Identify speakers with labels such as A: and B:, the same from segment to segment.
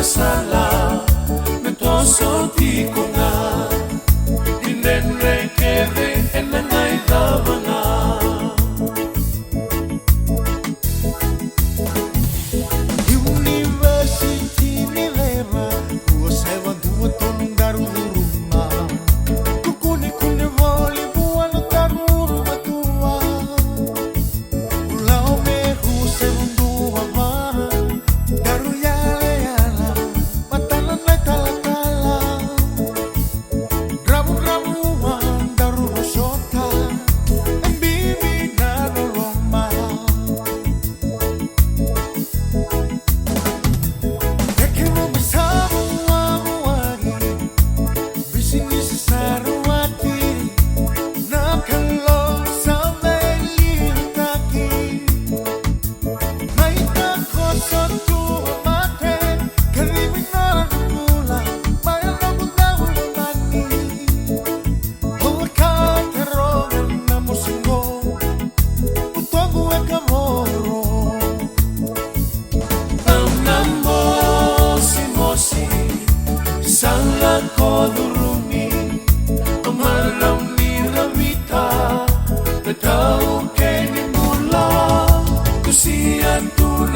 A: Sala me toso di kuna inden rekere enangai davana University ni lema uosewa dua tonung daru rumah kukune kune voli buano daru rumah tua ulau me uosewa dua vara daru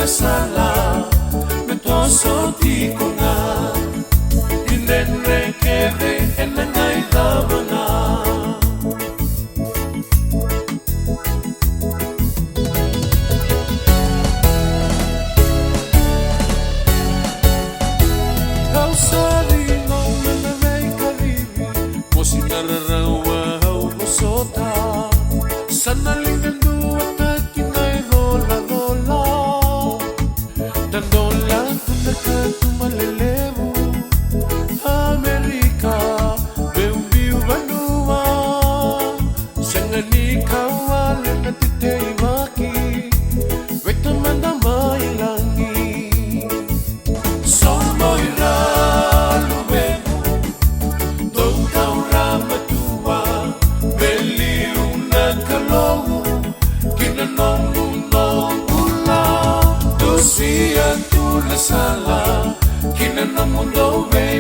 A: Sala me toso di kuna inden rekere enangai davana Kau sari ngau menamai karibi mosi nararawa hau mosota sanalingan dua takinai rola rola Tandola tunaka tumalelevu Amerika Beumbiu Vanua Sangani kawale natitei waki Wetamanda mailangi Somoira lubemu Doutau ramatua Beliuna kalongu Kinanomu nongula Siya tu la sala, kina na mundo vei